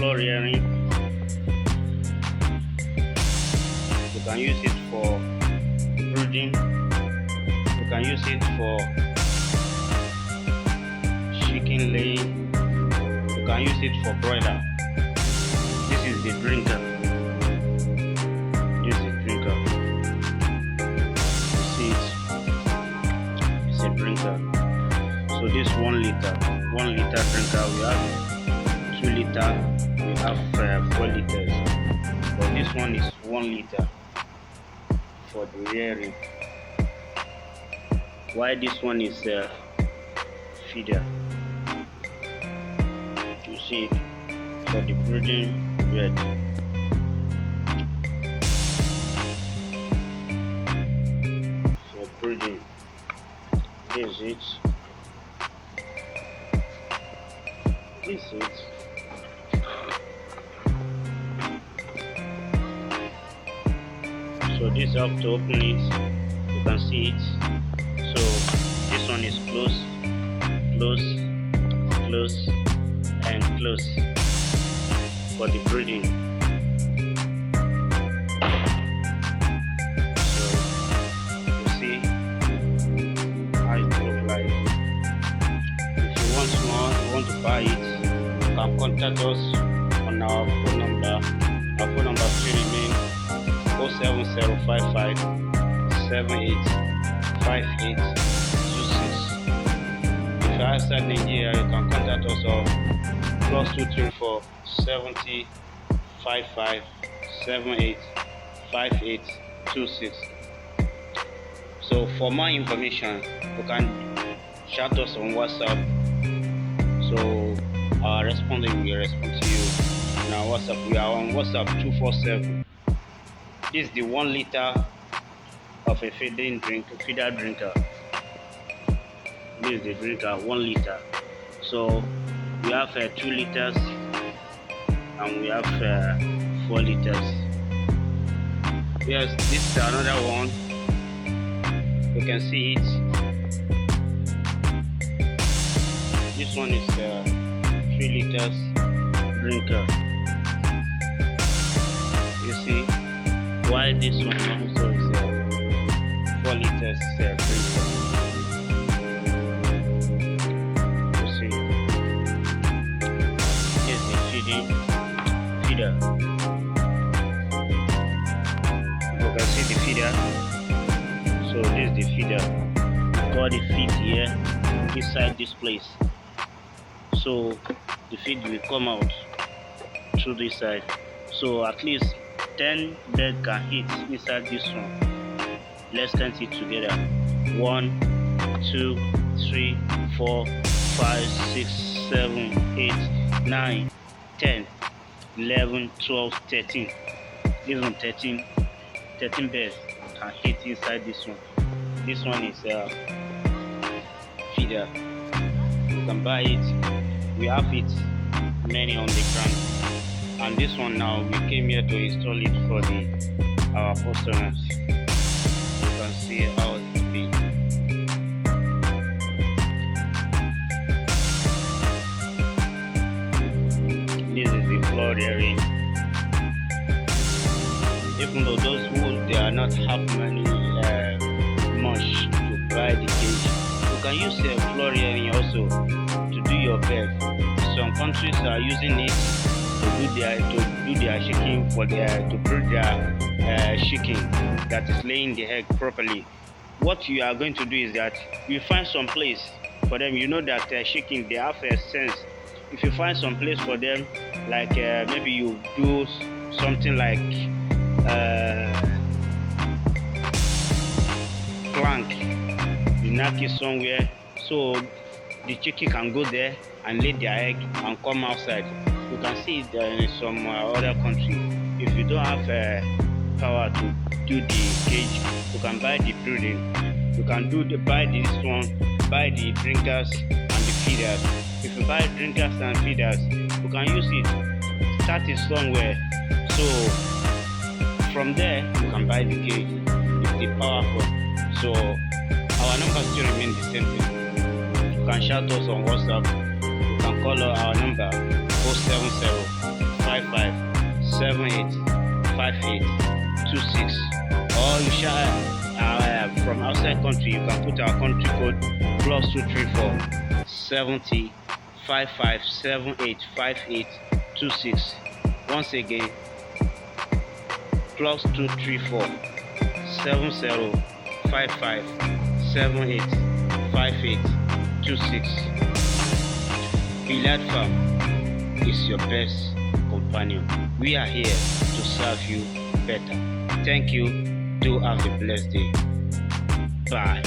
floor rearing. You can use it for brooding. You can use it for chicken laying. You can use it for broiler. This is the drinker. This is the drinker. You see it? It's a drinker. So this 1 liter drinker. We have 2 liter. We have 4 liters. But this one is 1 liter for the rearing. Why this one is feeder? You see it for the brooding bread. For brooding, this is it. This is it. So this how to open it. You can see it. So this one is close, close, close, and close for the breeding. So you see how it looks like. If you want more, you want to buy it, you can contact us on our phone number. Our phone number still remains 07055 78 5826. If you're outside Nigeria, you can contact us on +234 70 55 78 5826. So for more information, you can chat us on WhatsApp. So our respondent will respond to you on our WhatsApp. We are on WhatsApp 247. This is the 1 liter of a feeder drinker. This is the drinker, 1 liter. So we have 2 liters and we have 4 liters. Yes, this is another one. You can see it. This one is 3 liters drinker. You see why this one also is 4 liters drinker. You see, here's the feeder. You can see the feeder. So this is the feeder. Got the feed here inside this place. So the feed will come out through this side. So at least 10 birds can eat inside this one. Let's count it together. 1, 2, 3, 4, 5, 6, 7, 8, 9, 10, 11, 12, 13. Even 13 birds can eat inside this one. This one is feeder. You can buy it. We have it many on the ground. And this one now, we came here to install it for our customers. You can see how it will be. This is the floor rearing. Even though those who they are not have money much to buy the cage, you can use the floor rearing also to do your bed. Some countries are using it to do their chicken to breed their chicken that is laying the egg properly. What you are going to do is that you find some place for them. You know that chicken, they have a sense. If you find some place for them, like maybe you do something like plank, you knock it somewhere so the chicken can go there and lay their egg and come outside. You can see it in some other country. If you don't have power to do the cage, you can buy the brooding. You can buy this one, buy the drinkers and the feeders. If you buy drinkers and feeders, you can use it. Start it somewhere. So from there, you can buy the cage. It's the powerful. So our number still remains the same thing. You can shout us on WhatsApp. You can call our number 070 55785826. Or you shall from outside country, you can put our country code +234 70 55785826. Once again, +234 70 55785826. Billiard Farm is your best companion. We are here to serve you better. Thank you. Do have a blessed day. Bye.